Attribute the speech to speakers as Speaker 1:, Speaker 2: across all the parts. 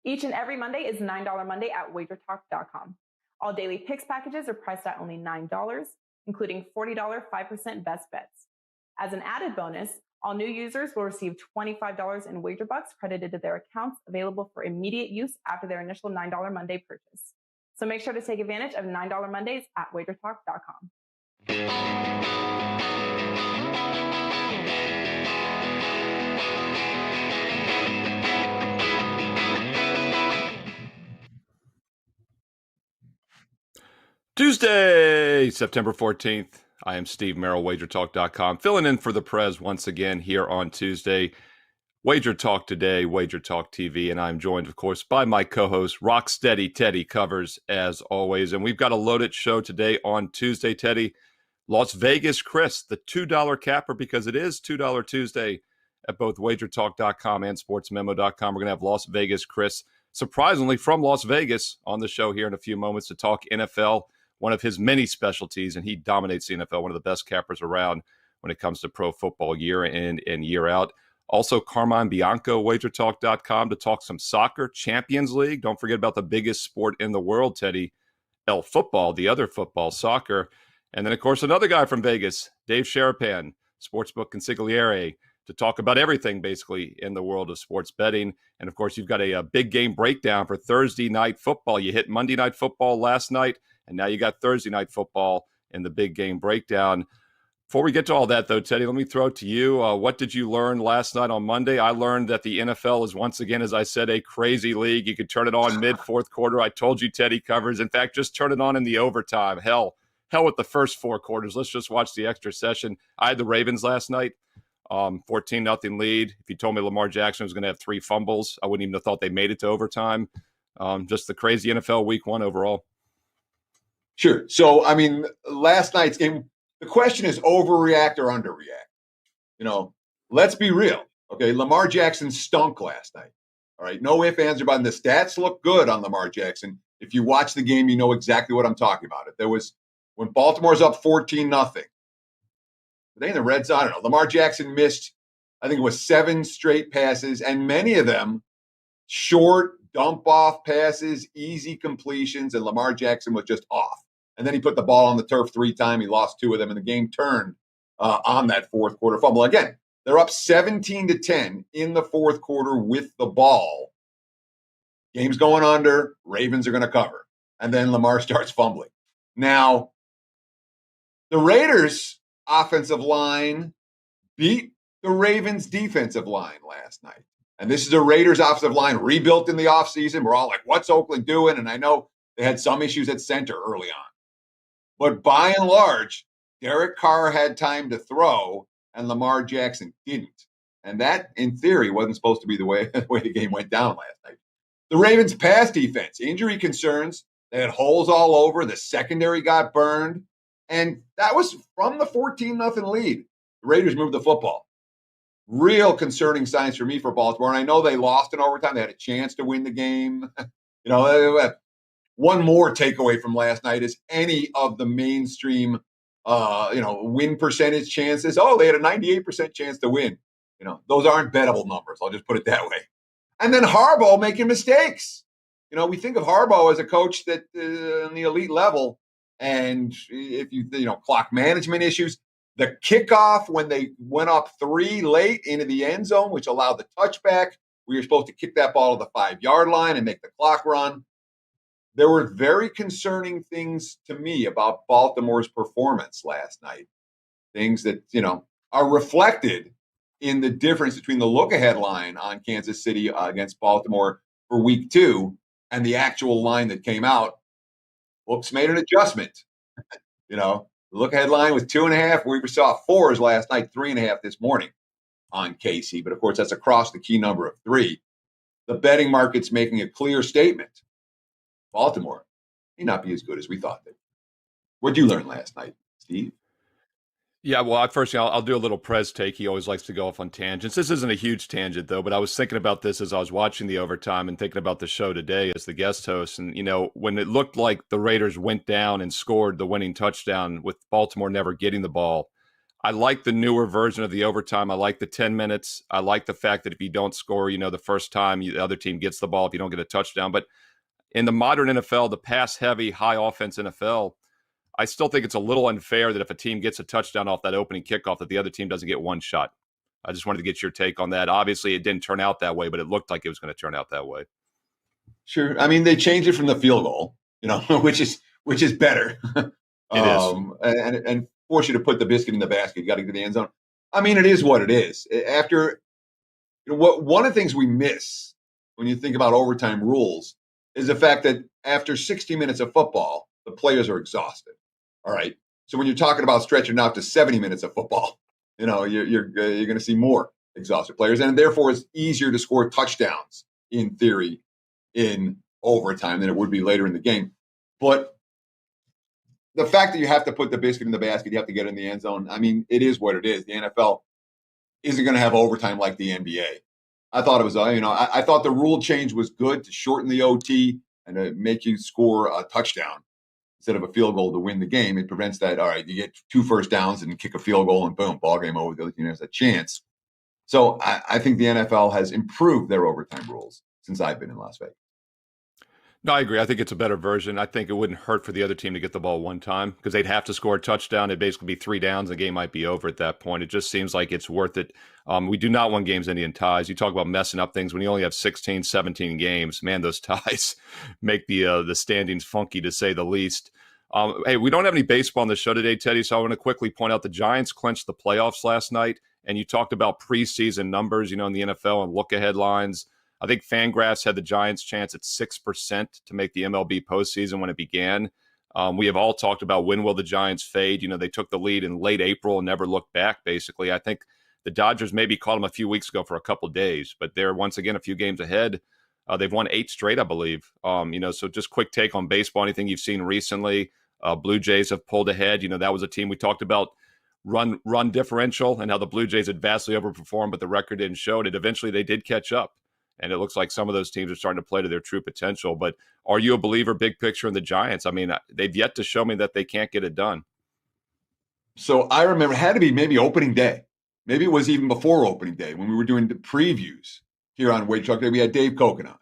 Speaker 1: Each and every Monday is $9 Monday at WagerTalk.com. All daily picks packages are priced at only $9, including $40 5% best bets. As an added bonus, all new users will receive $25 in wager bucks credited to their accounts, available for immediate use after their initial $9 Monday purchase. So make sure to take advantage of $9 Mondays at WagerTalk.com.
Speaker 2: Tuesday, September 14th. I am Steve Merrill, WagerTalk.com, filling in for the Prez once again here on Tuesday. WagerTalk Today, WagerTalk TV, and I'm joined, of course, by my co-host, Rocksteady Teddy Covers, as always. And we've got a loaded show today on Tuesday, Teddy. Las Vegas Cris, the $2 capper, because it is $2 Tuesday at both WagerTalk.com and SportsMemo.com. We're going to have Las Vegas Cris, surprisingly from Las Vegas, on the show here in a few moments to talk NFL, one of his many specialties, and he dominates the NFL, one of the best cappers around when it comes to pro football year in and year out. Also, Carmine Bianco, WagerTalk.com, to talk some soccer, Champions League. Don't forget about the biggest sport in the world, Teddy, football, the other football, soccer. And then, of course, another guy from Vegas, Dave Sharapan, Sportsbook Consigliere, to talk about everything, basically, in the world of sports betting. And, of course, you've got a big game breakdown for Thursday night football. You hit Monday night football last night, and now you got Thursday night football in the big game breakdown. Before we get to all that, though, Teddy, let me throw it to you. What did you learn last night on Monday? I learned that the NFL is, once again, as I said, a crazy league. You could turn it on mid-fourth quarter. I told you, Teddy Covers. In fact, just turn it on in the overtime. Hell with the first four quarters. Let's just watch the extra session. I had the Ravens last night, 14-0 lead. If you told me Lamar Jackson was going to have 3 fumbles, I wouldn't even have thought they made it to overtime. Just the crazy NFL week one overall.
Speaker 3: Sure. So, I mean, last night's game, the question is overreact or underreact. You know, let's be real. Okay, Lamar Jackson stunk last night. All right, no ifs, ands, or buts. The stats look good on Lamar Jackson. If you watch the game, you know exactly what I'm talking about. There was, when Baltimore's up 14-0, they in the red zone, I don't know. Lamar Jackson missed, I think it was 7 straight passes, and many of them short dump-off passes, easy completions, and Lamar Jackson was just off. And then he put the ball on the turf 3 times. He lost 2 of them, and the game turned on that fourth quarter fumble. Again, they're up 17-10 in the fourth quarter with the ball. Game's going under. Ravens are going to cover. And then Lamar starts fumbling. Now, the Raiders' offensive line beat the Ravens' defensive line last night. And this is a Raiders' offensive line rebuilt in the offseason. We're all like, what's Oakland doing? And I know they had some issues at center early on. But by and large, Derek Carr had time to throw, and Lamar Jackson didn't. And that, in theory, wasn't supposed to be the way the game went down last night. The Ravens' pass defense, injury concerns. They had holes all over. The secondary got burned. And that was from the 14-0 lead. The Raiders moved the football. Real concerning signs for me for Baltimore. And I know they lost in overtime. They had a chance to win the game. You know, one more takeaway from last night is any of the mainstream, win percentage chances. Oh, they had a 98% chance to win. You know, those aren't bettable numbers. I'll just put it that way. And then Harbaugh making mistakes. You know, we think of Harbaugh as a coach that on the elite level. And if clock management issues, the kickoff when they went up 3 late into the end zone, which allowed the touchback, we were supposed to kick that ball to the 5-yard line and make the clock run. There were very concerning things to me about Baltimore's performance last night. Things that, are reflected in the difference between the look-ahead line on Kansas City against Baltimore for week 2 and the actual line that came out. Whoops, made an adjustment. The look-ahead line was 2.5. We saw 4s last night, 3.5 this morning on KC. But, of course, that's across the key number of 3. The betting market's making a clear statement. Baltimore may not be as good as we thought they were. What did you learn last night, Steve?
Speaker 2: Yeah, well, first, I'll do a little Prez take. He always likes to go off on tangents. This isn't a huge tangent, though, but I was thinking about this as I was watching the overtime and thinking about the show today as the guest host. And, when it looked like the Raiders went down and scored the winning touchdown with Baltimore never getting the ball, I like the newer version of the overtime. I like the 10 minutes. I like the fact that if you don't score, the first time the other team gets the ball, if you don't get a touchdown. But in the modern NFL, the pass-heavy, high offense NFL, I still think it's a little unfair that if a team gets a touchdown off that opening kickoff, that the other team doesn't get one shot. I just wanted to get your take on that. Obviously, it didn't turn out that way, but it looked like it was going to turn out that way.
Speaker 3: Sure. I mean, they changed it from the field goal, which is better.
Speaker 2: It is.
Speaker 3: And force you to put the biscuit in the basket. You got to get to the end zone. I mean, it is what it is. After one of the things we miss when you think about overtime rules is the fact that after 60 minutes of football, the players are exhausted. All right. So when you're talking about stretching out to 70 minutes of football, you're going to see more exhausted players, and therefore it's easier to score touchdowns in theory in overtime than it would be later in the game. But the fact that you have to put the biscuit in the basket, you have to get in the end zone. I mean, it is what it is. The NFL isn't going to have overtime like the NBA. I thought it was, I thought the rule change was good to shorten the OT and to make you score a touchdown instead of a field goal to win the game. It prevents that. All right, you get 2 first downs and kick a field goal and boom, ball game over. The other team has a chance. So I think the NFL has improved their overtime rules since I've been in Las Vegas.
Speaker 2: No, I agree. I think it's a better version. I think it wouldn't hurt for the other team to get the ball one time because they'd have to score a touchdown. It'd basically be 3 downs. The game might be over at that point. It just seems like it's worth it. We do not want games ending in ties. You talk about messing up things when you only have 16, 17 games. Man, those ties make the standings funky, to say the least. Hey, we don't have any baseball on the show today, Teddy, so I want to quickly point out the Giants clinched the playoffs last night, and you talked about preseason numbers, in the NFL and look-ahead lines. I think Fangraphs had the Giants' chance at 6% to make the MLB postseason when it began. We have all talked about when will the Giants fade. They took the lead in late April and never looked back, basically. I think the Dodgers maybe caught them a few weeks ago for a couple of days, but they're once again a few games ahead. They've won 8 straight, I believe. So just quick take on baseball, anything you've seen recently. Blue Jays have pulled ahead. That was a team we talked about run differential and how the Blue Jays had vastly overperformed, but the record didn't show it. Eventually they did catch up. And it looks like some of those teams are starting to play to their true potential. But are you a believer, big picture, in the Giants? I mean, they've yet to show me that they can't get it done.
Speaker 3: So I remember it had to be maybe opening day. Maybe it was even before opening day when we were doing the previews here on WagerTalk Today. We had Dave Koken on.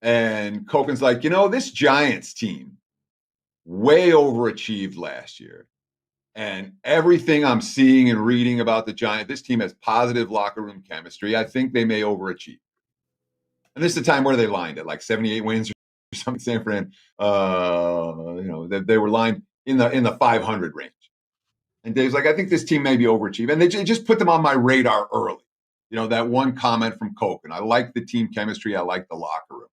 Speaker 3: And Koken's like, this Giants team way overachieved last year. And everything I'm seeing and reading about the Giants, this team has positive locker room chemistry. I think they may overachieve. And this is the time where they lined at like 78 wins or something. San Fran, they were lined in the 500 range. And Dave's like, I think this team may be overachieving. And they just put them on my radar early. That one comment from Koken. I like the team chemistry. I like the locker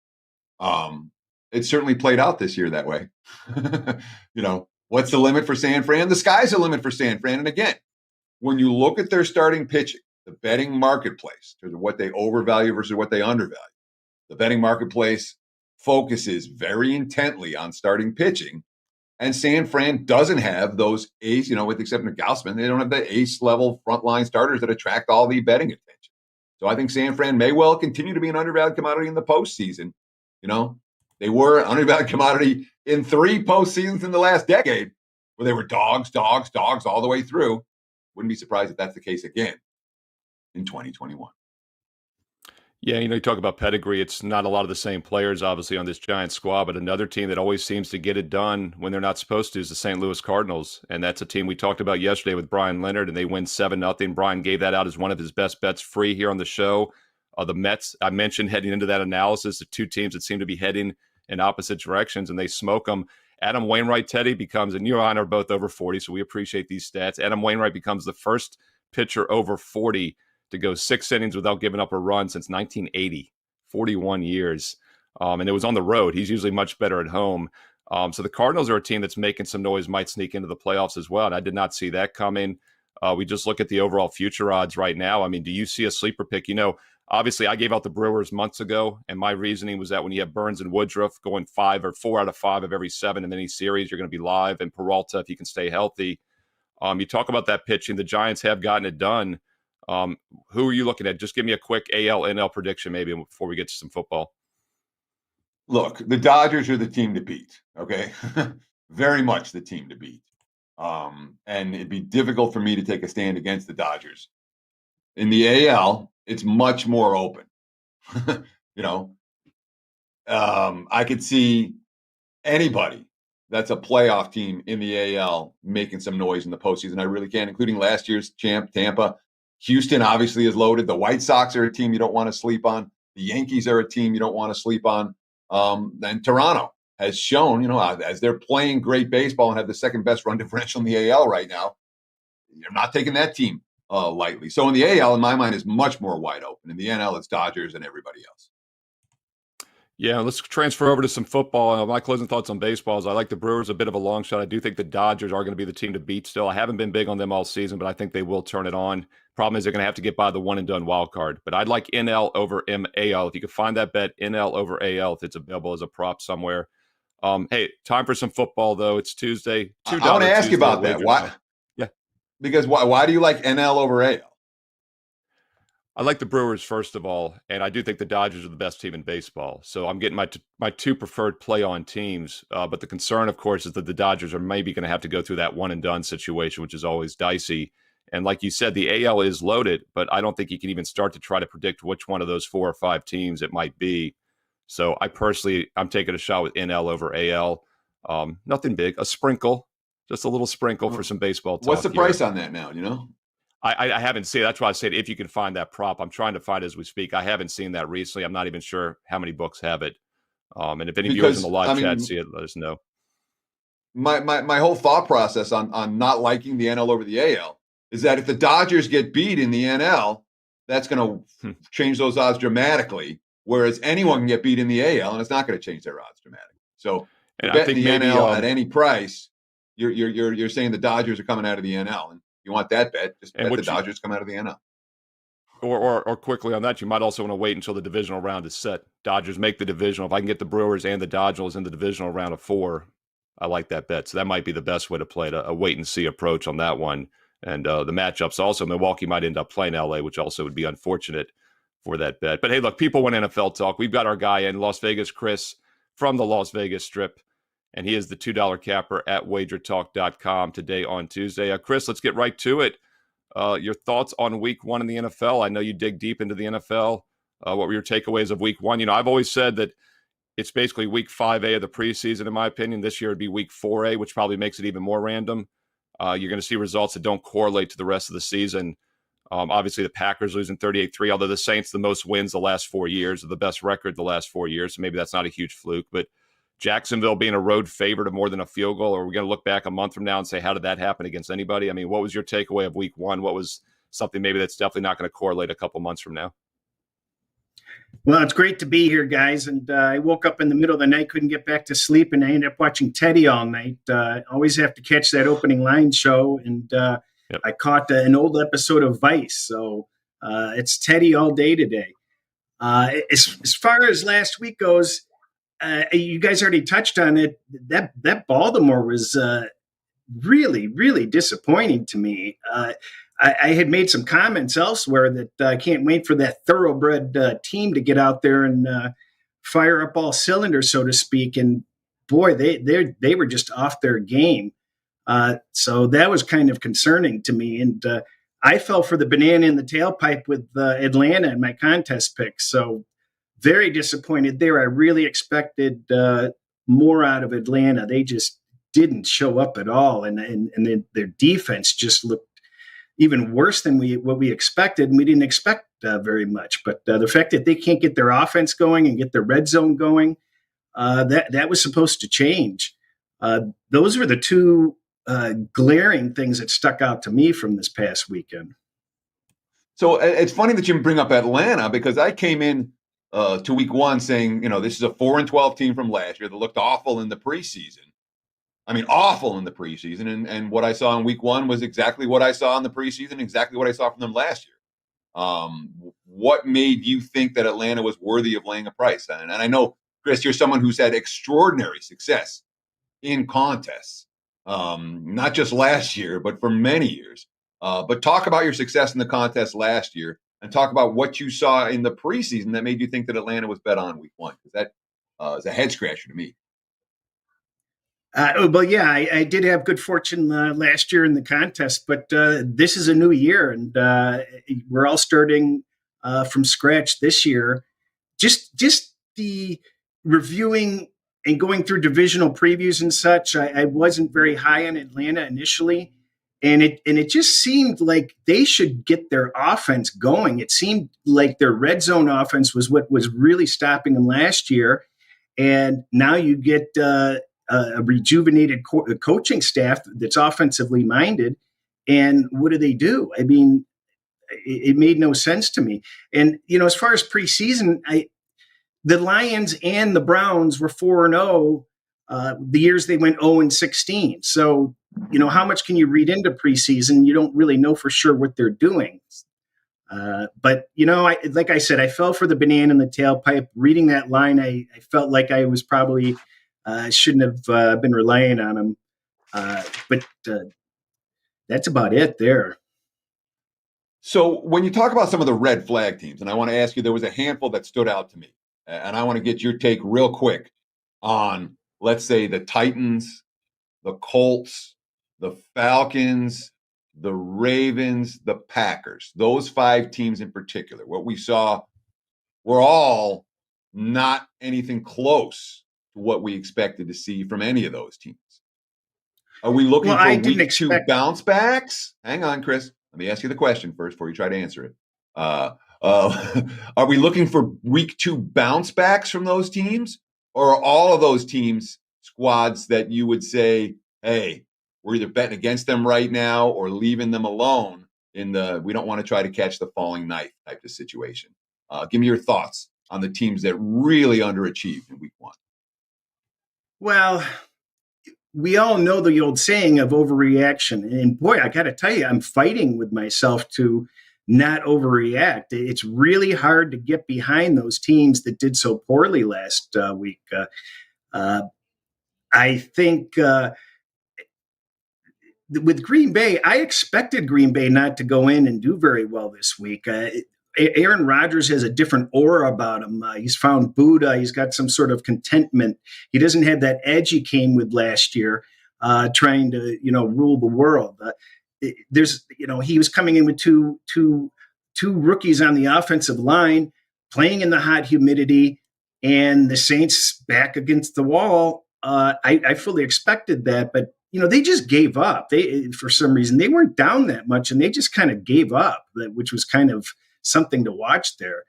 Speaker 3: room. It certainly played out this year that way. What's the limit for San Fran? The sky's the limit for San Fran. And again, when you look at their starting pitching, the betting marketplace, in terms of what they overvalue versus what they undervalue, the betting marketplace focuses very intently on starting pitching. And San Fran doesn't have those ace, with the exception of Gaussman, they don't have the ace-level frontline starters that attract all the betting attention. So I think San Fran may well continue to be an undervalued commodity in the postseason. They were an undervalued commodity in 3 postseasons in the last decade where they were dogs all the way through. Wouldn't be surprised if that's the case again in 2021.
Speaker 2: Yeah, you talk about pedigree. It's not a lot of the same players, obviously, on this Giants squad, but another team that always seems to get it done when they're not supposed to is the St. Louis Cardinals. And that's a team we talked about yesterday with Brian Leonard, and they win 7-0. Brian gave that out as one of his best bets free here on the show. The Mets, I mentioned heading into that analysis, the 2 teams that seem to be heading in opposite directions, and they smoke them. Adam Wainwright, Teddy, becomes, and you and I are both over 40, so we appreciate these stats. Adam Wainwright becomes the first pitcher over 40 to go 6 innings without giving up a run since 1980, 41 years. And it was on the road. He's usually much better at home. So the Cardinals are a team that's making some noise, might sneak into the playoffs as well. And I did not see that coming. We just look at the overall future odds right now. I mean, do you see a sleeper pick? Obviously, I gave out the Brewers months ago, and my reasoning was that when you have Burns and Woodruff going 5 or 4 out of 5 of every 7 in any series, you're going to be live. And Peralta, if he can stay healthy. You talk about that pitching. The Giants have gotten it done. Who are you looking at? Just give me a quick AL, NL prediction maybe before we get to some football.
Speaker 3: Look, the Dodgers are the team to beat, okay? Very much the team to beat. And it'd be difficult for me to take a stand against the Dodgers. In the AL, it's much more open. you know, I could see anybody that's a playoff team in the AL making some noise in the postseason. I really can, including last year's champ, Tampa. Houston obviously is loaded. The White Sox are a team you don't want to sleep on. The Yankees are a team you don't want to sleep on. Then Toronto has shown, as they're playing great baseball and have the second best run differential in the AL right now, you're not taking that team lightly. So in the AL, in my mind, is much more wide open. In the NL, it's Dodgers and everybody else.
Speaker 2: Yeah, let's transfer over to some football. My closing thoughts on baseball is I like the Brewers a bit of a long shot. I do think the Dodgers are going to be the team to beat still. I haven't been big on them all season, but I think they will turn it on. Problem is they're going to have to get by the one-and-done wild card. But I'd like NL over MAL. If you could find that bet, NL over AL, if it's available as a prop somewhere. Hey, time for some football, though. It's Tuesday.
Speaker 3: I want to ask you about that. Why?
Speaker 2: Yeah.
Speaker 3: Because why do you like NL over AL?
Speaker 2: I like the Brewers, first of all, and I do think the Dodgers are the best team in baseball. So I'm getting my two preferred play-on teams. But the concern, of course, is that the Dodgers are maybe going to have to go through that one-and-done situation, which is always dicey. And like you said, the AL is loaded, but I don't think you can even start to try to predict which one of those 4 or 5 teams it might be. So I'm taking a shot with NL over AL. Nothing big, a sprinkle, just a little sprinkle for some baseball talk.
Speaker 3: What's the price on that now,
Speaker 2: I haven't seen it. That's why I said if you can find that prop. I'm trying to find it as we speak. I haven't seen that recently. I'm not even sure how many books have it. And if any viewers in the live chat see it, let us know.
Speaker 3: My whole thought process on not liking the NL over the AL is that if the Dodgers get beat in the NL, that's going to change those odds dramatically. Whereas anyone can get beat in the AL, and it's not going to change their odds dramatically. So betting the NL at any price, you're saying the Dodgers are coming out of the NL, and you want that bet, just bet the Dodgers come out of the NL.
Speaker 2: Or quickly on that, you might also want to wait until the divisional round is set. Dodgers make the divisional. If I can get the Brewers and the Dodgers in the divisional round of 4, I like that bet. So that might be the best way to play it, a wait-and-see approach on that one. And the matchups also, Milwaukee might end up playing LA, which also would be unfortunate for that bet. But hey, look, people want NFL talk. We've got our guy in Las Vegas Cris from the Las Vegas Strip, and he is the $2 capper at WagerTalk.com today on Tuesday. Chris, let's get right to it. Your thoughts on week 1 in the NFL. I know you dig deep into the NFL. What were your takeaways of week 1? I've always said that it's basically week 5A of the preseason, in my opinion. This year would be week 4A, which probably makes it even more random. You're going to see results that don't correlate to the rest of the season. Obviously, the Packers losing 38-3, although the Saints, the most wins the last 4 years, or the best record the last 4 years. So maybe that's not a huge fluke. But Jacksonville being a road favorite of more than a field goal, or are we going to look back a month from now and say, how did that happen against anybody? I mean, what was your takeaway of week 1? What was something maybe that's definitely not going to correlate a couple months from now?
Speaker 4: Well, it's great to be here, guys. And I woke up in the middle of the night, couldn't get back to sleep, and I ended up watching Teddy all night. Always have to catch that opening line show. And I caught an old episode of Vice. So it's Teddy all day today. As far as last week goes, you guys already touched on it. That Baltimore was really, really disappointing to me. I had made some comments elsewhere that I can't wait for that thoroughbred team to get out there and fire up all cylinders, so to speak. And boy, they were just off their game. So that was kind of concerning to me. And I fell for the banana in the tailpipe with Atlanta in my contest picks. So very disappointed there. I really expected more out of Atlanta. They just didn't show up at all. And their defense just looked even worse than what we expected, and we didn't expect very much. But the fact that they can't get their offense going and get their red zone going, that was supposed to change. Those were the two glaring things that stuck out to me from this past weekend.
Speaker 3: So it's funny that you bring up Atlanta, because I came in to week 1 saying, this is a 4-12 team from last year that looked awful in the preseason. I mean, awful in the preseason. And what I saw in week 1 was exactly what I saw in the preseason, exactly what I saw from them last year. What made you think that Atlanta was worthy of laying a price? And I know, Chris, you're someone who's had extraordinary success in contests, not just last year, but for many years. But talk about your success in the contest last year, and talk about what you saw in the preseason that made you think that Atlanta was bet on week 1, because that is a head scratcher to me.
Speaker 4: I did have good fortune last year in the contest, but this is a new year, and we're all starting from scratch this year. Just the reviewing and going through divisional previews and such, I wasn't very high on Atlanta initially, and it just seemed like they should get their offense going. It seemed like their red zone offense was what was really stopping them last year, and now you get a rejuvenated coaching staff that's offensively minded, and what do? I mean, it made no sense to me. And as far as preseason, the Lions and the Browns were 4-0 the years they went 0-16. So, how much can you read into preseason? You don't really know for sure what they're doing. But, like I said, I fell for the banana in the tailpipe. Reading that line, I felt like I was probably shouldn't have been relying on them. But that's about it there.
Speaker 3: So when you talk about some of the red flag teams, and I want to ask you, there was a handful that stood out to me. And I want to get your take real quick on, let's say, the Titans, the Colts, the Falcons, the Ravens, the Packers. Those 5 teams in particular. What we saw were all not anything close to what we expected to see from any of those teams. Are we looking for week 2 bounce backs? Hang on, Chris. Let me ask you the question first before you try to answer it. Are we looking for week 2 bounce backs from those teams? Or are all of those teams squads that you would say, hey, we're either betting against them right now or leaving them alone in the we don't want to try to catch the falling knife type of situation? Give me your thoughts on the teams that really underachieved in week 1.
Speaker 4: Well, we all know the old saying of overreaction. And boy, I got to tell you, I'm fighting with myself to not overreact. It's really hard to get behind those teams that did so poorly last week. I think with Green Bay, I expected Green Bay not to go in and do very well this week. Aaron Rodgers has a different aura about him. He's found Buddha. He's got some sort of contentment. He doesn't have that edge he came with last year, trying to, rule the world. He was coming in with two rookies on the offensive line, playing in the hot humidity, and the Saints back against the wall. I fully expected that, but they just gave up. For some reason, they weren't down that much, and they just kind of gave up, which was kind of something to watch there.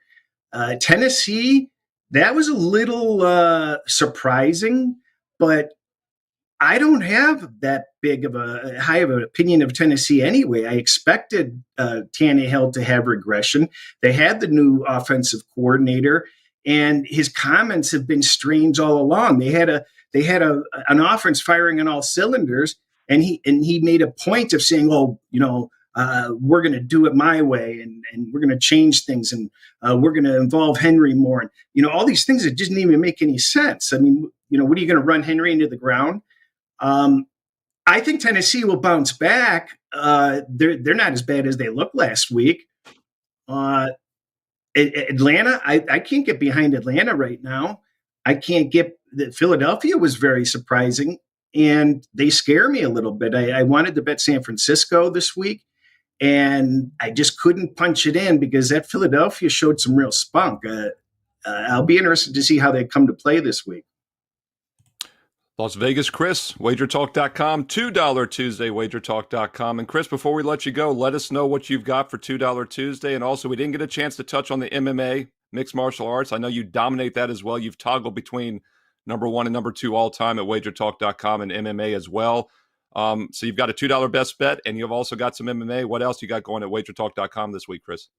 Speaker 4: Tennessee, that was a little surprising, but I don't have that big of a high of an opinion of Tennessee anyway. I expected Tannehill to have regression. They had the new offensive coordinator, and his comments have been strange all along. They had an offense firing on all cylinders, and he made a point of saying, we're going to do it my way, and we're going to change things, and we're going to involve Henry more. And, all these things that didn't even make any sense. I mean, what are you going to run Henry into the ground? I think Tennessee will bounce back. They're not as bad as they looked last week. Atlanta, I can't get behind Atlanta right now. I can't get Philadelphia was very surprising, and they scare me a little bit. I wanted to bet San Francisco this week, and I just couldn't punch it in because that Philadelphia showed some real spunk. I'll be interested to see how they come to play this week.
Speaker 2: Las Vegas Cris, WagerTalk.com, $2 Tuesday, WagerTalk.com. And Chris, before we let you go, let us know what you've got for $2 Tuesday. And also, we didn't get a chance to touch on the MMA, mixed martial arts. I know you dominate that as well. You've toggled between number 1 and number 2 all time at WagerTalk.com and MMA as well. So you've got a $2 best bet, and you've also got some MMA. What else you got going at WagerTalk.com this week, Chris?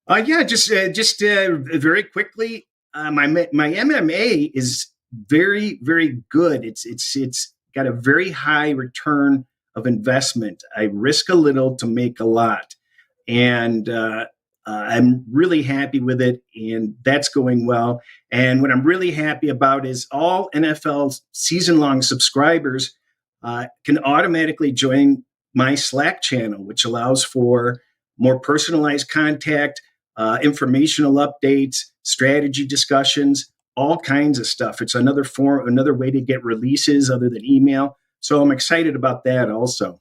Speaker 4: Just very quickly, my MMA is very, very good. It's got a very high return of investment. I risk a little to make a lot, and I'm really happy with it, and that's going well. And what I'm really happy about is all NFL season-long subscribers can automatically join my Slack channel, which allows for more personalized contact, informational updates, strategy discussions, all kinds of stuff. It's another way to get releases other than email. So I'm excited about that also.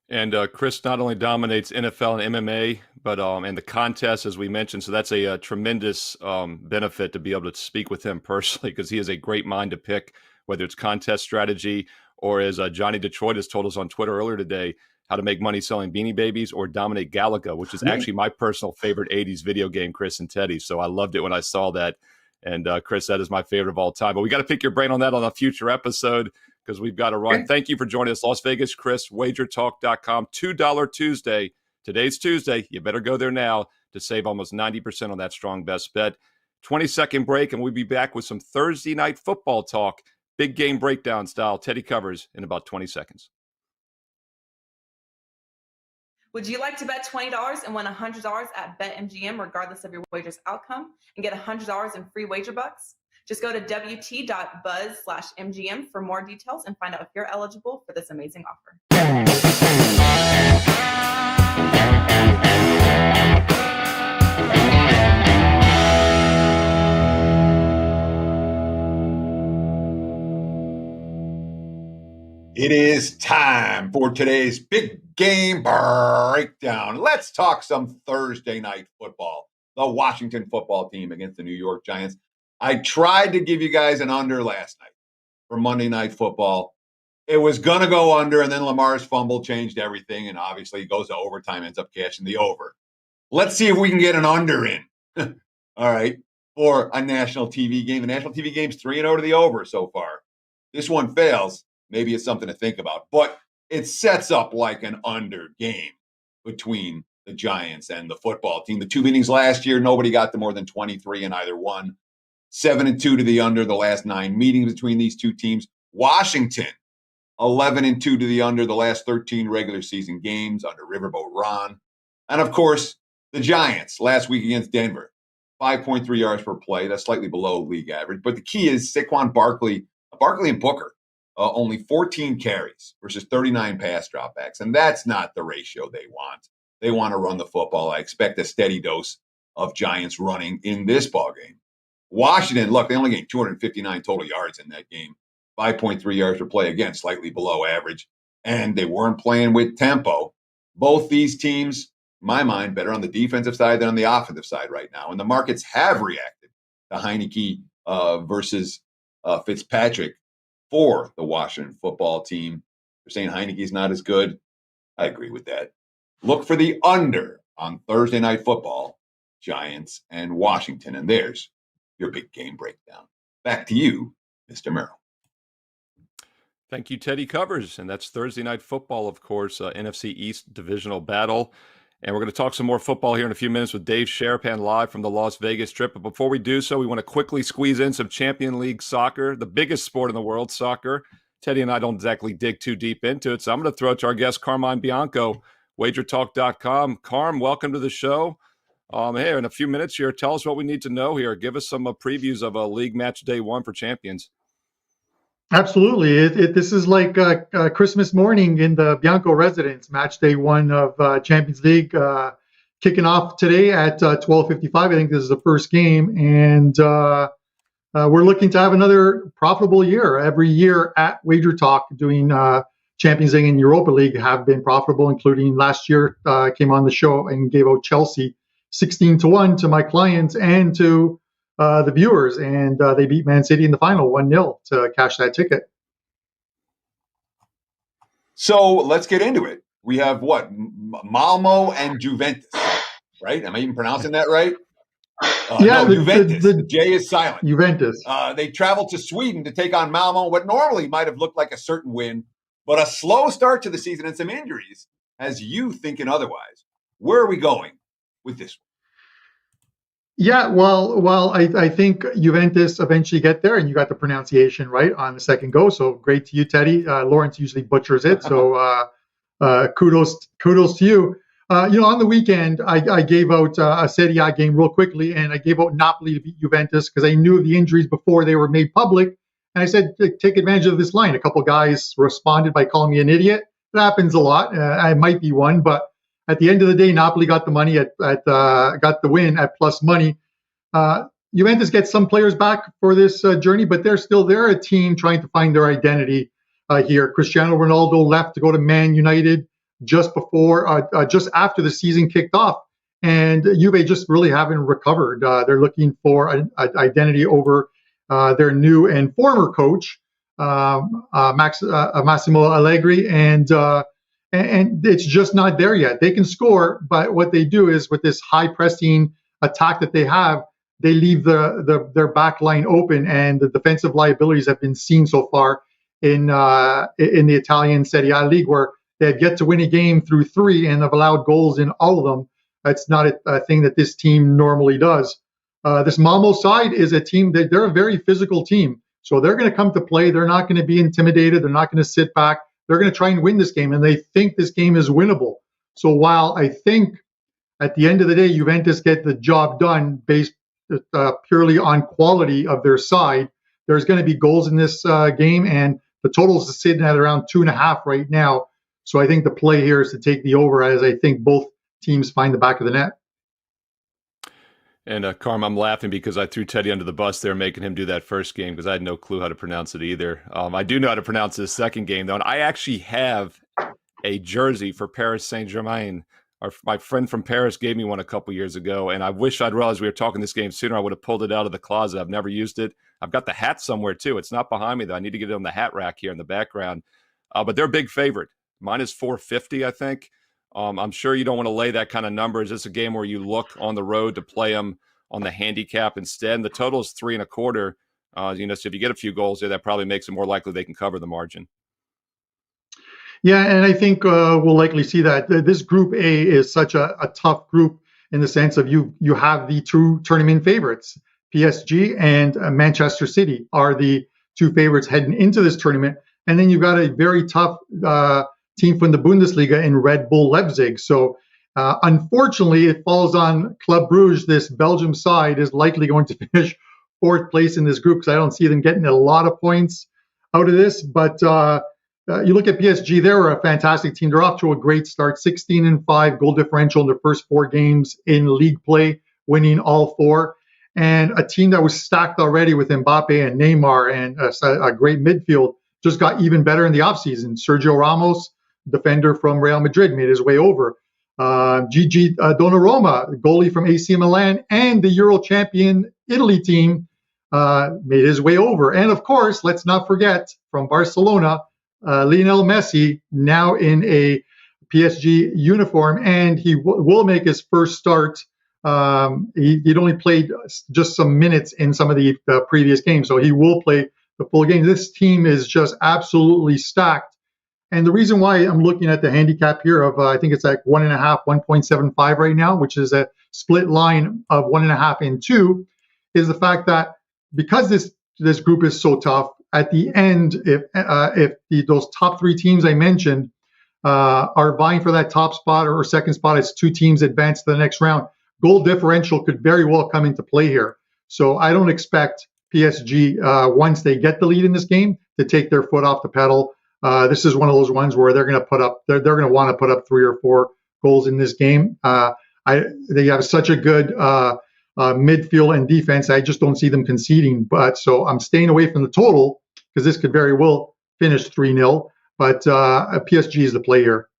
Speaker 2: And Cris not only dominates NFL and MMA, but and the contest, as we mentioned. So that's a tremendous benefit to be able to speak with him personally, because he has a great mind to pick, whether it's contest strategy or, as Johnny Detroit has told us on Twitter earlier today, how to make money selling Beanie Babies, or dominate Galaga, which is actually my personal favorite 80s video game, Cris and Teddy. So I loved it when I saw that. And Cris, that is my favorite of all time. But we got to pick your brain on that on a future episode, because we've got to run. Okay. Thank you for joining us. Las Vegas Cris, WagerTalk.com, $2 Tuesday. Today's Tuesday. You better go there now to save almost 90% on that strong best bet. 20-second break, and we'll be back with some Thursday night football talk, big game breakdown style. Teddy covers in about 20 seconds.
Speaker 1: Would you like to bet $20 and win $100 at BetMGM regardless of your wager's outcome and get $100 in free wager bucks? Just go to wt.buzz/MGM for more details and find out if you're eligible for this amazing offer.
Speaker 3: It is time for today's big game breakdown. Let's talk some Thursday night football. The Washington football team against the New York Giants. I tried to give you guys an under last night for Monday Night Football. It was going to go under, and then Lamar's fumble changed everything, and obviously he goes to overtime, ends up cashing the over. Let's see if we can get an under in, all right, for a national TV game. The national TV game's 3-0 to the over so far. This one fails. Maybe it's something to think about, but it sets up like an under game between the Giants and the football team. The two meetings last year, nobody got to more than 23 in either one. 7-2 to the under the last 9 meetings between these two teams. Washington, 11-2 to the under the last 13 regular season games under Riverboat Ron. And of course, the Giants last week against Denver, 5.3 yards per play. That's slightly below league average. But the key is Saquon Barkley and Booker, only 14 carries versus 39 pass dropbacks. And that's not the ratio they want. They want to run the football. I expect a steady dose of Giants running in this ballgame. Washington, look, they only gained 259 total yards in that game. 5.3 yards per play, again, slightly below average. And they weren't playing with tempo. Both these teams, in my mind, better on the defensive side than on the offensive side right now. And the markets have reacted to Heineke versus Fitzpatrick for the Washington football team. They're saying Heineke's not as good. I agree with that. Look for the under on Thursday Night Football, Giants and Washington. And there's your big game breakdown. Back to you, Mr. Merrill.
Speaker 2: Thank you, Teddy Covers. And that's Thursday Night Football, of course, NFC East divisional battle. And we're going to talk some more football here in a few minutes with Dave Sharapan live from the Las Vegas Strip. But before we do so, we want to quickly squeeze in some Champions League soccer, the biggest sport in the world, soccer. Teddy and I don't exactly dig too deep into it, so I'm going to throw it to our guest, Carmine Bianco, WagerTalk.com. Carm, welcome to the show. Hey, in a few minutes here, tell us what we need to know here. Give us some previews of a league match day 1 for champions.
Speaker 5: Absolutely. This is like Christmas morning in the Bianco residence, match day 1 of Champions League, kicking off today at 12:55. I think this is the first game. And we're looking to have another profitable year. Every year at WagerTalk doing Champions League and Europa League have been profitable, including last year came on the show and gave out Chelsea 16-1 to my clients and to the viewers, and they beat Man City in the final 1-0 to cash that ticket.
Speaker 3: So let's get into it. We have what? Malmo and Juventus, right? Am I even pronouncing that right?
Speaker 5: Yeah,
Speaker 3: no, Juventus. The J is silent.
Speaker 5: Juventus.
Speaker 3: They traveled to Sweden to take on Malmo, what normally might have looked like a certain win, but a slow start to the season and some injuries has you thinking otherwise. Where are we going with this one?
Speaker 5: Yeah, well, I think Juventus eventually get there, and you got the pronunciation right on the second go. So great to you, Teddy. Lawrence usually butchers it, so kudos to you. On the weekend, I gave out a Serie A game real quickly, and I gave out Napoli to beat Juventus because I knew the injuries before they were made public. And I said, take advantage of this line. A couple guys responded by calling me an idiot. It happens a lot. I might be one, but at the end of the day, Napoli got the money got the win at plus money. Juventus gets some players back for this journey, but they're a team trying to find their identity here. Cristiano Ronaldo left to go to Man United just after the season kicked off, and Juve just really haven't recovered. They're looking for an identity over their new and former coach, Massimo Allegri, and it's just not there yet. They can score, but what they do is with this high pressing attack that they have, they leave their back line open, and the defensive liabilities have been seen so far in the Italian Serie A league, where they have yet to win a game through 3 and have allowed goals in all of them. That's not a thing that this team normally does. This Malmo side is a team that they're a very physical team, so they're going to come to play. They're not going to be intimidated. They're not going to sit back. They're going to try and win this game, and they think this game is winnable. So while I think at the end of the day, Juventus get the job done based purely on quality of their side, there's going to be goals in this game, and the total is sitting at around 2.5 right now. So I think the play here is to take the over, as I think both teams find the back of the net.
Speaker 2: And Carm, I'm laughing because I threw Teddy under the bus there, making him do that first game because I had no clue how to pronounce it either. I do know how to pronounce this second game, though, and I actually have a jersey for Paris Saint-Germain. My friend from Paris gave me one a couple years ago, and I wish I'd realized we were talking this game sooner. I would have pulled it out of the closet. I've never used it. I've got the hat somewhere, too. It's not behind me, though. I need to get it on the hat rack here in the background. But they're a big favorite. Minus 450, I think. I'm sure you don't want to lay that kind of number. Is this a game where you look on the road to play them on the handicap instead? And the total is 3.25. So if you get a few goals there, that probably makes it more likely they can cover the margin.
Speaker 5: Yeah, and I think we'll likely see that. This Group A is such a tough group in the sense of you have the 2 tournament favorites. PSG and Manchester City are the 2 favorites heading into this tournament. And then you've got a very tough team from the Bundesliga in Red Bull Leipzig. So unfortunately, it falls on Club Brugge. This Belgium side is likely going to finish 4th place in this group because I don't see them getting a lot of points out of this. But you look at PSG, they're a fantastic team. They're off to a great start, 16-5 goal differential in their first 4 games in league play, winning all 4. And a team that was stacked already with Mbappe and Neymar and a great midfield just got even better in the offseason. Sergio Ramos, defender from Real Madrid, made his way over. Gigi Donnarumma, goalie from AC Milan, and the Euro champion Italy team made his way over. And of course, let's not forget, from Barcelona, Lionel Messi, now in a PSG uniform, and he will make his first start. He'd only played just some minutes in some of the previous games, so he will play the full game. This team is just absolutely stacked. And the reason why I'm looking at the handicap here of, I think it's like 1.5, 1.75 right now, which is a split line of 1.5 and 2, is the fact that because this group is so tough, at the end, if those top 3 teams I mentioned are vying for that top spot or second spot, it's 2 teams advance to the next round. Goal differential could very well come into play here. So I don't expect PSG, once they get the lead in this game, to take their foot off the pedal. This is one of those ones where they're going to they're going to want to put up 3 or 4 goals in this game. They have such a good midfield and defense. I just don't see them conceding. But so I'm staying away from the total because this could very well finish 3-0. But PSG is the play here.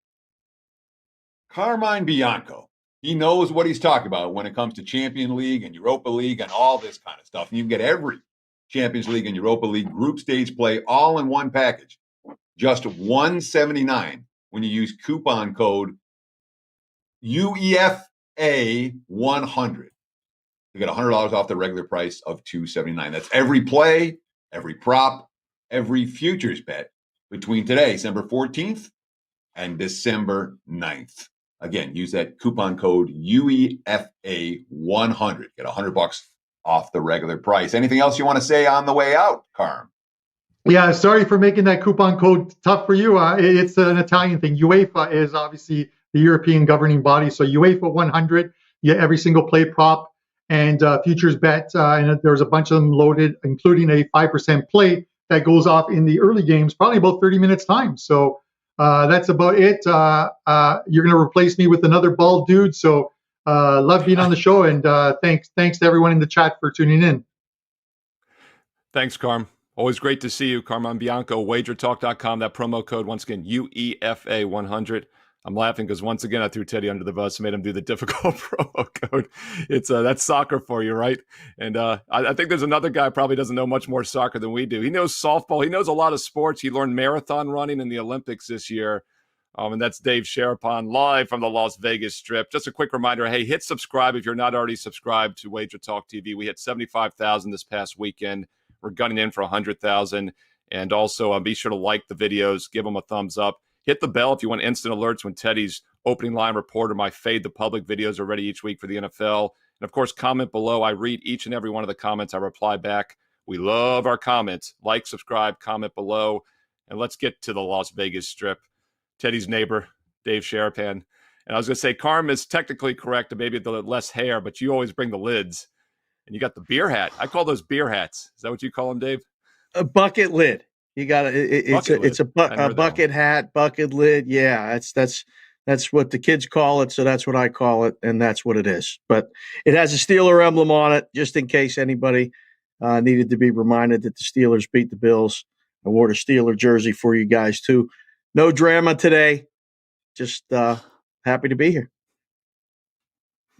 Speaker 3: Carmine Bianco. He knows what he's talking about when it comes to Champions League and Europa League and all this kind of stuff. And you can get every Champions League and Europa League group stage play all in one package. Just $179 when you use coupon code UEFA100. You get $100 off the regular price of $279. That's every play, every prop, every futures bet between today, December 14th, and December 9th. Again, use that coupon code UEFA100. Get $100 off the regular price. Anything else you want to say on the way out, Carm?
Speaker 5: Yeah, sorry for making that coupon code tough for you. It's an Italian thing. UEFA is obviously the European governing body. So UEFA100, yeah, every single play prop and futures bet. And there's a bunch of them loaded, including a 5% play that goes off in the early games, probably about 30 minutes time. So that's about it. You're going to replace me with another bald dude. So Love being on the show, and thanks to everyone in the chat for tuning in.
Speaker 2: Thanks, Carm. Always great to see you, Carmine Bianco, WagerTalk.com. That promo code, once again, UEFA100. I'm laughing because once again I threw Teddy under the bus and made him do the difficult promo code. It's that's soccer for you, right? And I think there's another guy who probably doesn't know much more soccer than we do. He knows softball. He knows a lot of sports. He learned marathon running in the Olympics this year. And that's Dave Sharapan, live from the Las Vegas Strip. Just a quick reminder, hey, hit subscribe if you're not already subscribed to Wager Talk TV. We hit 75,000 this past weekend. We're gunning in for 100,000. And also be sure to like the videos, give them a thumbs up. Hit the bell if you want instant alerts when Teddy's opening line report or my Fade the Public videos are ready each week for the NFL. And, of course, comment below. I read each and every one of the comments. I reply back. We love our comments. Like, subscribe, comment below. And let's get to the Las Vegas Strip. Teddy's neighbor, Dave Sharapan. And I was going to say, Carm is technically correct, maybe the less hair, but you always bring the lids. And you got the beer hat. I call those beer hats. Is that what you call them, Dave?
Speaker 6: A bucket lid. You got it's a bucket hat, bucket lid. Yeah, that's what the kids call it. So that's what I call it, and that's what it is. But it has a Steeler emblem on it, just in case anybody needed to be reminded that the Steelers beat the Bills. I wore the Steeler jersey for you guys too. No drama today. Just happy to be here.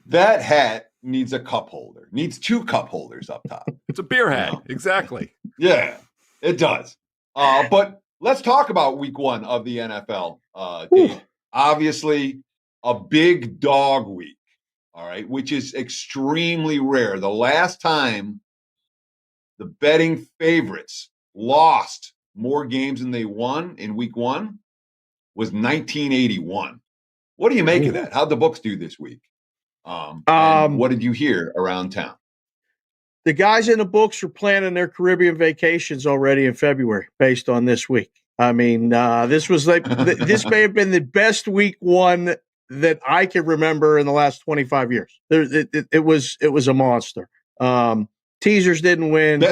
Speaker 3: That hat needs a cup holder. Needs 2 cup holders up top.
Speaker 2: It's a beer hat. Exactly.
Speaker 3: Yeah, it does. But let's talk about week 1 of the NFL. Dave. Obviously, a big dog week, all right, which is extremely rare. The last time the betting favorites lost more games than they won in week 1 was 1981. What do you make of that? How'd the books do this week? And what did you hear around town?
Speaker 6: The guys in the books are planning their Caribbean vacations already in February based on this week. I mean, this was like this may have been the best week 1 that I can remember in the last 25 years. It was a monster. Teasers didn't win.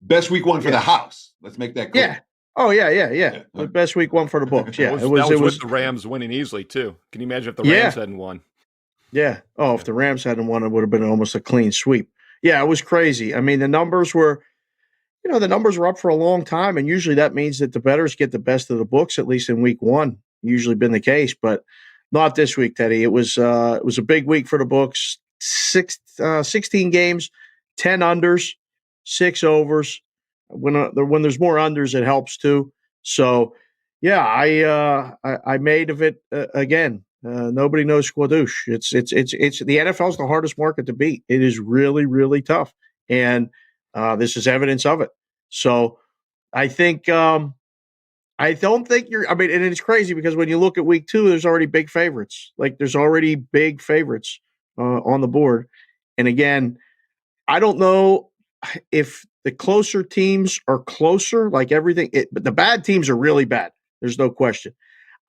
Speaker 3: Best week 1 for the house. Let's make that clear.
Speaker 6: Yeah. Oh yeah. The best week 1 for the books. Yeah,
Speaker 2: it was with the Rams winning easily too. Can you imagine if the Rams hadn't won?
Speaker 6: Yeah. Oh, if the Rams hadn't won, it would have been almost a clean sweep. Yeah, it was crazy. I mean, the numbers were up for a long time, and usually that means that the bettors get the best of the books, at least in week 1. Usually been the case, but not this week, Teddy. It was a big week for the books. 16 games, 10 unders, 6 overs. When there's more unders, it helps too. So, yeah, I made of it again. Nobody knows Squadouche. It's the NFL is the hardest market to beat. It is really, really tough, and this is evidence of it. So, I think I don't think you're. I mean, and it's crazy because when you look at week 2, there's already big favorites. Like there's already big favorites on the board, and again, I don't know if the closer teams are closer. Like everything, but the bad teams are really bad. There's no question.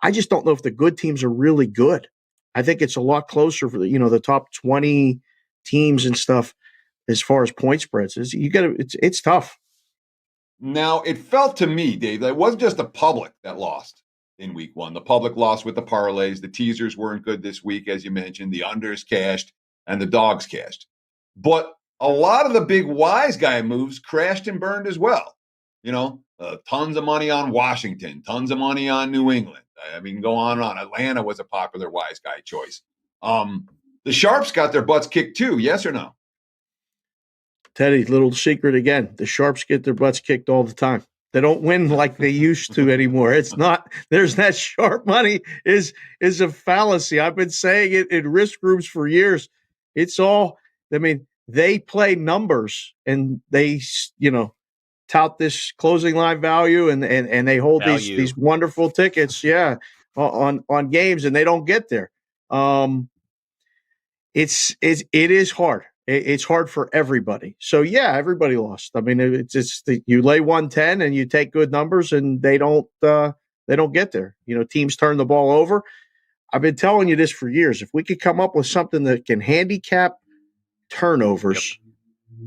Speaker 6: I just don't know if the good teams are really good. I think it's a lot closer for the top 20 teams and stuff as far as point spreads. It's tough.
Speaker 3: Now, it felt to me, Dave, that it wasn't just the public that lost in week 1. The public lost with the parlays. The teasers weren't good this week, as you mentioned. The unders cashed and the dogs cashed. But a lot of the big wise guy moves crashed and burned as well. Tons of money on Washington, tons of money on New England. I mean, go on and on. Atlanta was a popular wise guy choice. The Sharps got their butts kicked too, yes or no?
Speaker 6: Teddy, little secret again. The Sharps get their butts kicked all the time. They don't win like they used to anymore. It's not, there's that sharp money is a fallacy. I've been saying it in risk groups for years. It's all, I mean, they play numbers and they, tout this closing line value and they hold these wonderful tickets, on games, and they don't get there. It is hard. It's hard for everybody. So everybody lost. I mean, you lay 110 and you take good numbers, and they don't get there. Teams turn the ball over. I've been telling you this for years. If we could come up with something that can handicap turnovers,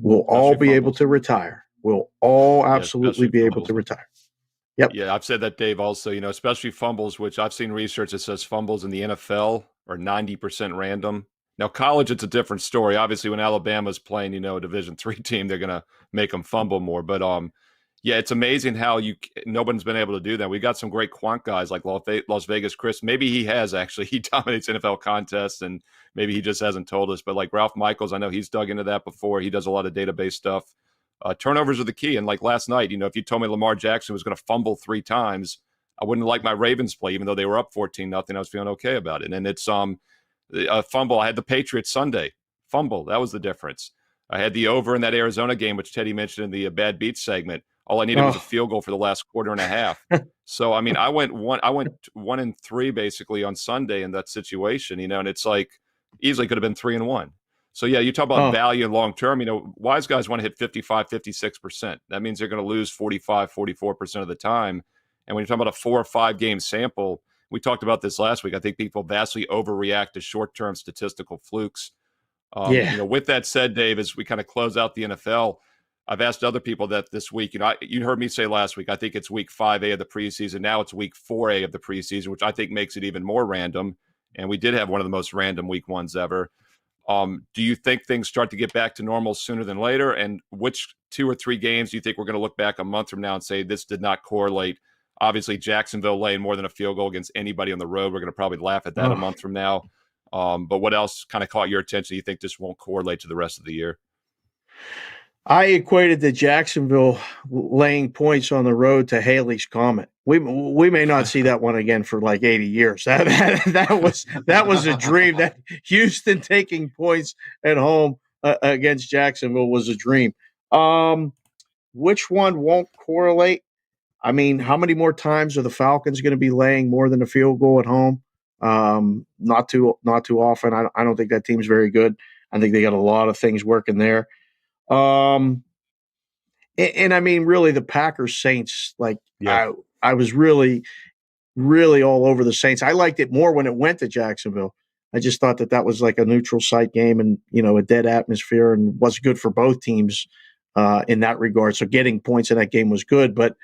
Speaker 6: we'll all be able to retire. We'll all absolutely be able to retire. Yep.
Speaker 2: Yeah, I've said that, Dave, also, especially fumbles, which I've seen research that says fumbles in the NFL are 90% random. Now, college, it's a different story. Obviously, when Alabama's playing, a Division III team, they're going to make them fumble more. But yeah, it's amazing how nobody's been able to do that. We got some great quant guys like Las Vegas Cris. Maybe he dominates NFL contests, and maybe he just hasn't told us. But like Ralph Michaels, I know he's dug into that before. He does a lot of database stuff. Turnovers are the key. And like last night, if you told me Lamar Jackson was going to fumble 3 times, I wouldn't like my Ravens play, even though they were up 14-0. I was feeling okay about it. And it's a fumble. I had the Patriots Sunday fumble. That was the difference. I had the over in that Arizona game, which Teddy mentioned in the Bad Beats segment. All I needed was a field goal for the last quarter and a half. So, I mean, I went 1-3 basically on Sunday in that situation, and it's like easily could have been 3-1. So, yeah, you talk about value and long term. Wise guys want to hit 55, 56%. That means they're going to lose 45, 44% of the time. And when you're talking about a 4 or 5 game sample, we talked about this last week. I think people vastly overreact to short term statistical flukes. With that said, Dave, as we kind of close out the NFL, I've asked other people that this week. You heard me say last week, I think it's week 5A of the preseason. Now it's week 4A of the preseason, which I think makes it even more random. And we did have one of the most random week 1s ever. Do you think things start to get back to normal sooner than later? And which 2 or 3 games do you think we're going to look back a month from now and say this did not correlate? Obviously, Jacksonville laying more than a field goal against anybody on the road. We're going to probably laugh at that a month from now. But what else kind of caught your attention? You think this won't correlate to the rest of the year?
Speaker 6: I equated the Jacksonville laying points on the road to Haley's Comet. We may not see that one again for like 80 years. That was a dream. That Houston taking points at home against Jacksonville was a dream. Which one won't correlate? I mean, how many more times are the Falcons going to be laying more than a field goal at home? Not too often. I don't think that team's very good. I think they got a lot of things working there. And I mean, really, the Packers Saints, I was really, really all over the Saints. I liked it more when it went to Jacksonville. I just thought that was like a neutral site game and, a dead atmosphere and was good for both teams in that regard. So getting points in that game was good. But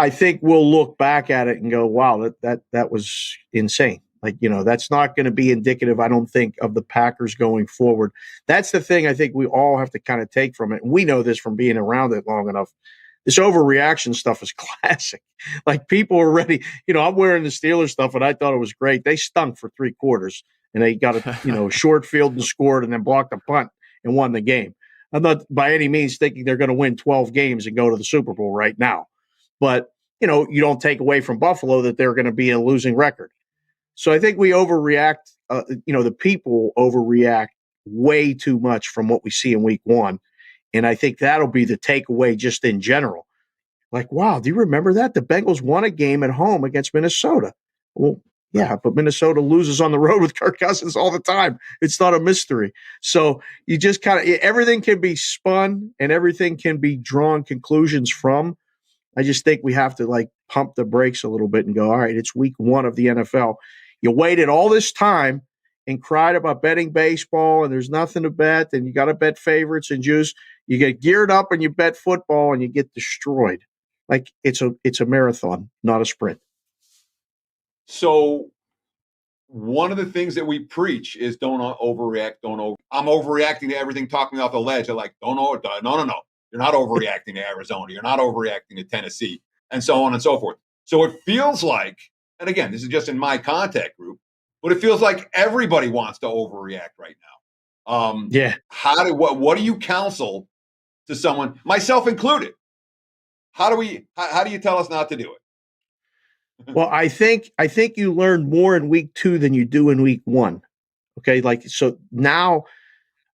Speaker 6: I think we'll look back at it and go, wow, that was insane. That's not going to be indicative, I don't think, of the Packers going forward. That's the thing I think we all have to kind of take from it. And we know this from being around it long enough. This overreaction stuff is classic. People are ready. I'm wearing the Steelers stuff, and I thought it was great. They stunk for 3 quarters, and they got a short field and scored and then blocked a punt and won the game. I'm not by any means thinking they're going to win 12 games and go to the Super Bowl right now. But, you don't take away from Buffalo that they're going to be a losing record. So I think we overreact, the people overreact way too much from what we see in week 1. And I think that'll be the takeaway just in general. Wow, do you remember that? The Bengals won a game at home against Minnesota. Well, yeah, but Minnesota loses on the road with Kirk Cousins all the time. It's not a mystery. So you just everything can be spun and everything can be drawn conclusions from. I just think we have to pump the brakes a little bit and go, all right, it's week 1 of the NFL. You waited all this time and cried about betting baseball and there's nothing to bet and you got to bet favorites and juice. You get geared up and you bet football and you get destroyed. It's a marathon, not a sprint.
Speaker 3: So one of the things that we preach is don't overreact. I'm overreacting to everything, talking off the ledge. They're like, no. You're not overreacting to Arizona. You're not overreacting to Tennessee and so on and so forth. So it feels like, and again, this is just in my contact group, but it feels like everybody wants to overreact right now.
Speaker 6: Yeah.
Speaker 3: What do you counsel to someone, myself included? How do you tell us not to do it?
Speaker 6: Well, I think you learn more in week 2 than you do in week 1. Okay. So now,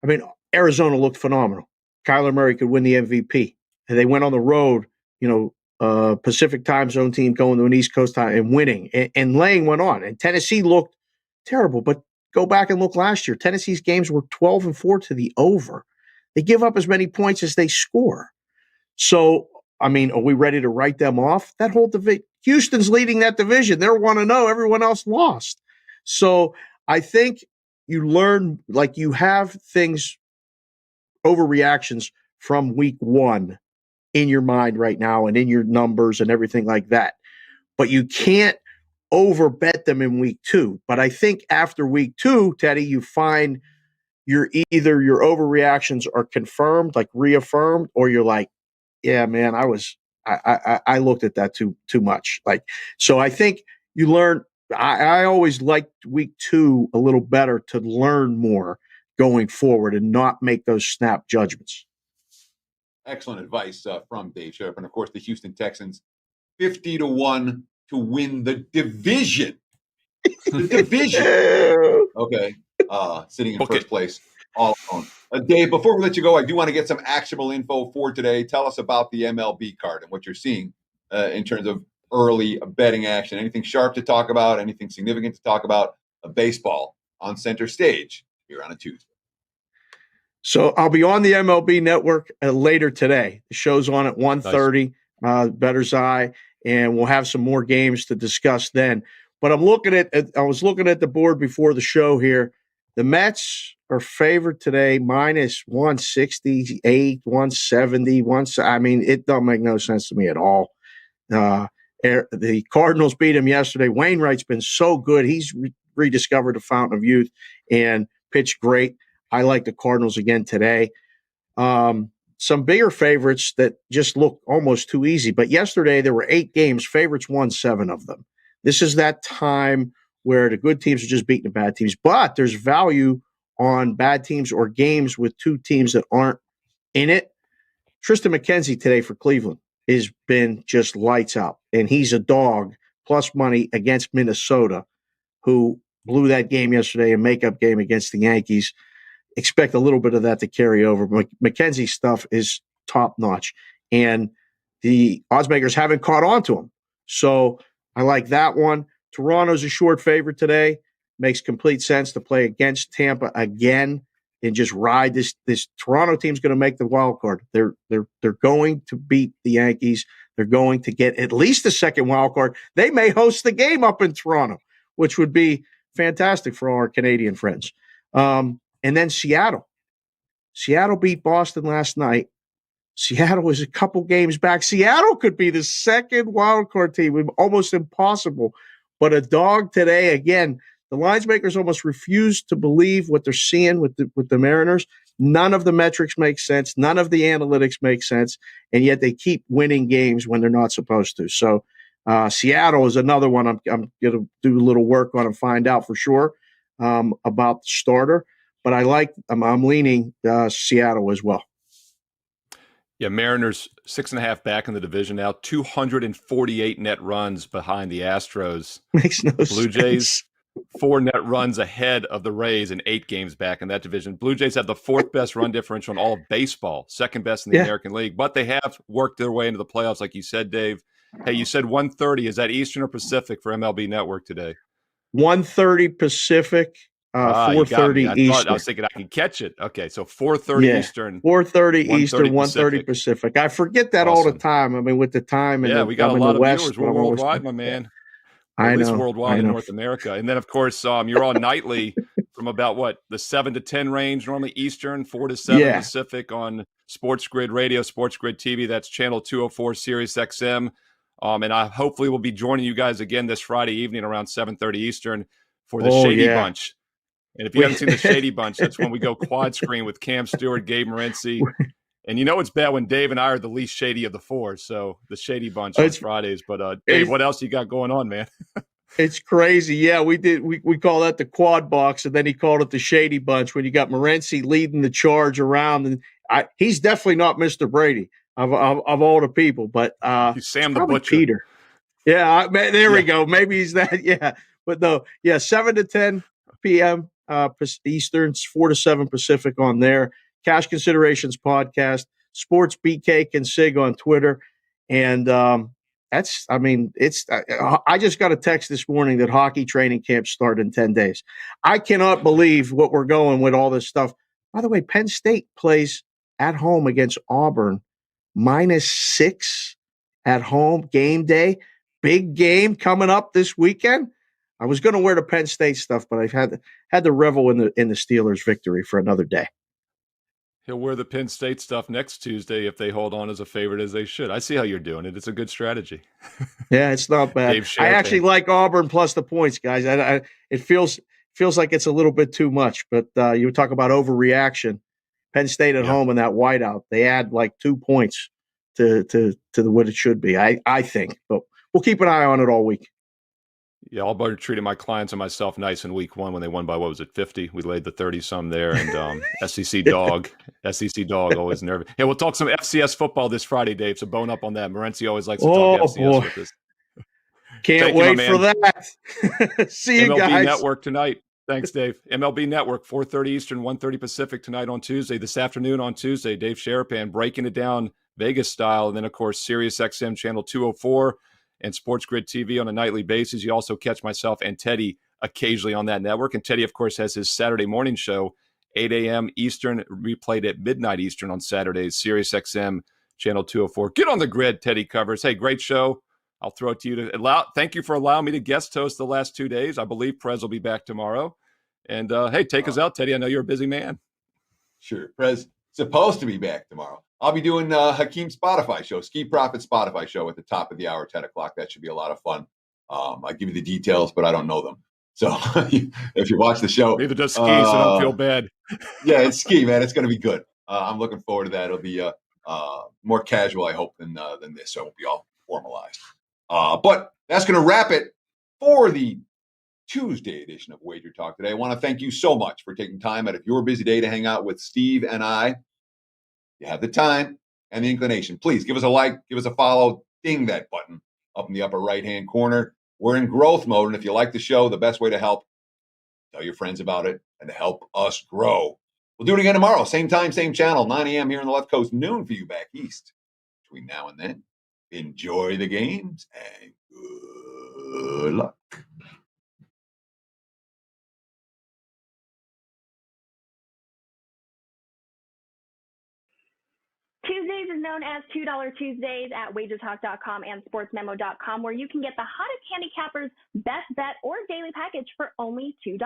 Speaker 6: I mean, Arizona looked phenomenal. Kyler Murray could win the MVP. And they went on the road, Pacific time zone team going to an East Coast time and winning. And laying went on. And Tennessee looked terrible. But go back and look last year. Tennessee's games were 12-4 to the over. They give up as many points as they score. So, I mean, are we ready to write them off? That whole division, Houston's leading that division. They're 1-0. Everyone else lost. So I think you learn, you have things, overreactions from week 1 in your mind right now and in your numbers and everything like that. But you can't overbet them in week 2. But I think after week 2, Teddy, you find either your overreactions are confirmed, like reaffirmed, or you're like, yeah, man, I looked at that too much. Like, so I think you learn. I always liked week 2 a little better to learn more going forward and not make those snap judgments.
Speaker 3: Excellent advice from Dave Sharapan. And of course, the Houston Texans 50-1 to win the division. The division. Okay. Sitting in first place all alone. Dave, before we let you go, I do want to get some actionable info for today. Tell us about the MLB card and what you're seeing in terms of early betting action. Anything sharp to talk about? Anything significant to talk about? Baseball on center stage here on a Tuesday.
Speaker 6: So I'll be on the MLB network later today. The show's on at 1:30, Bettors Eye, and we'll have some more games to discuss then. But I was looking at the board before the show here. The Mets are favored today, minus 168, 170, I mean, it don't make no sense to me at all. The Cardinals beat him yesterday. Wainwright's been so good. He's rediscovered the fountain of youth and pitched great. I like the Cardinals again today. Some bigger favorites that just look almost too easy. But yesterday there were 8 games. Favorites won 7 of them. This is that time where the good teams are just beating the bad teams. But there's value on bad teams or games with 2 teams that aren't in it. Tristan McKenzie today for Cleveland has been just lights out. And he's a dog plus money against Minnesota, who blew that game yesterday, a makeup game against the Yankees. Expect a little bit of that to carry over. McKenzie's stuff is top notch. And the odds makers haven't caught on to him. So I like that one. Toronto's a short favorite today. Makes complete sense to play against Tampa again and just ride this. This Toronto team's going to make the wild card. They're going to beat the Yankees. They're going to get at least the second wild card. They may host the game up in Toronto, which would be fantastic for our Canadian friends. And then Seattle. Seattle beat Boston last night. Seattle is a couple games back. Seattle could be the second wild card team. Almost impossible. But a dog today, again, the lines makers almost refuse to believe what they're seeing with the Mariners. None of the metrics make sense. None of the analytics make sense. And yet they keep winning games when they're not supposed to. So Seattle is another one I'm going to do a little work on and find out for sure about the starter. But I'm leaning Seattle as well.
Speaker 2: Yeah, Mariners 6.5 back in the division now, 248 net runs behind the Astros.
Speaker 6: Makes no sense.
Speaker 2: Blue Jays 4 net runs ahead of the Rays and 8 games back in that division. Blue Jays have the 4th best run differential in all of baseball, 2nd best in the American League, but they have worked their way into the playoffs, like you said, Dave. Hey, you said 1:30. Is that Eastern or Pacific for MLB Network today?
Speaker 6: 1:30 Pacific. 4:30 Eastern.
Speaker 2: I was thinking I can catch it. Okay, so 4:30 Eastern.
Speaker 6: 4:30 Eastern, 1:30 Pacific. I forget that all the time. I mean, with the time and
Speaker 2: we got a lot of
Speaker 6: West,
Speaker 2: viewers. We're worldwide, my man.
Speaker 6: At
Speaker 2: least worldwide in North America. And then, of course, you're on nightly from about the 7 to 10 range, normally Eastern, 4 to 7 Pacific on Sports Grid Radio, Sports Grid TV. That's channel 204, Sirius XM. And I hopefully will be joining you guys again this Friday evening around 7:30 Eastern for the Shady Bunch. And if you haven't seen the Shady Bunch, that's when we go quad screen with Cam Stewart, Gabe Morency. And you know it's bad when Dave and I are the least shady of the 4. So the Shady Bunch on Fridays. But Dave, what else you got going on, man?
Speaker 6: It's crazy. Yeah, we call that the quad box, and then he called it the Shady Bunch when you got Morency leading the charge around. And he's definitely not Mr. Brady of all the people, but
Speaker 2: he's Sam the Butcher.
Speaker 6: Peter. Yeah, there we go. Maybe he's that. Yeah, but no. Yeah, 7 to 10 p.m. Eastern, 4 to 7 Pacific on there. Cash Considerations Podcast, Sports BK Consig on Twitter. And I just got a text this morning that hockey training camp start in 10 days. I cannot believe what we're going with all this stuff. By the way, Penn State plays at home against Auburn, -6 at home, game day. Big game coming up this weekend. I was going to wear the Penn State stuff, but I've had to revel in the Steelers' victory for another day.
Speaker 2: He'll wear the Penn State stuff next Tuesday if they hold on as a favorite as they should. I see how you're doing it. It's a good strategy.
Speaker 6: Yeah, it's not bad.
Speaker 2: Dave
Speaker 6: I actually
Speaker 2: Sharapan.
Speaker 6: like Auburn plus the points, guys. It feels like it's a little bit too much, but you talk about overreaction. Penn State at home in that whiteout, they add like 2 points to what it should be. I think, but we'll keep an eye on it all week.
Speaker 2: Yeah, I'll be treating my clients and myself nice in week 1 when they won by, what was it, 50? We laid the 30-some there, and SEC dog always nervous. Hey, we'll talk some FCS football this Friday, Dave, so bone up on that. Morency always likes to talk FCS with us.
Speaker 6: Can't wait for that. See you
Speaker 2: MLB
Speaker 6: guys.
Speaker 2: Network tonight. Thanks, Dave. MLB Network, 4:30 Eastern, 1:30 Pacific tonight on Tuesday. This afternoon on Tuesday, Dave Sharapan breaking it down Vegas style, and then, of course, Sirius XM Channel 204 and Sports Grid TV on a nightly basis. You also catch myself and Teddy occasionally on that network. And Teddy, of course, has his Saturday morning show, 8 a.m. Eastern, replayed at midnight Eastern on Saturdays, Sirius XM Channel 204. Get on the grid, Teddy covers. Hey, great show. I'll throw it to you thank you for allowing me to guest host the last 2 days. I believe Prez will be back tomorrow. And hey, take us out, Teddy. I know you're a busy man.
Speaker 3: Sure. Prez supposed to be back tomorrow. I'll be doing Hakeem's Spotify show, Ski Profit Spotify show at the top of the hour, 10 o'clock. That should be a lot of fun. I give you the details, but I don't know them. So if you watch the show.
Speaker 2: Neither does ski, so don't feel bad.
Speaker 3: Yeah, it's ski, man. It's going to be good. I'm looking forward to that. It'll be more casual, I hope, than this. So it won't be all formalized. But that's going to wrap it for the Tuesday edition of Wager Talk Today. I want to thank you so much for taking time out of your busy day to hang out with Steve and I. You have the time and the inclination. Please give us a like, give us a follow, ding that button up in the upper right-hand corner. We're in growth mode, and if you like the show, the best way to help, tell your friends about it and to help us grow. We'll do it again tomorrow, same time, same channel, 9 a.m. here on the left coast, noon for you back east. Between now and then, enjoy the games and good luck.
Speaker 7: Tuesdays is known as $2 Tuesdays at WagerTalk.com and SportsMemo.com, where you can get the hottest handicappers, best bet, or daily package for only $2.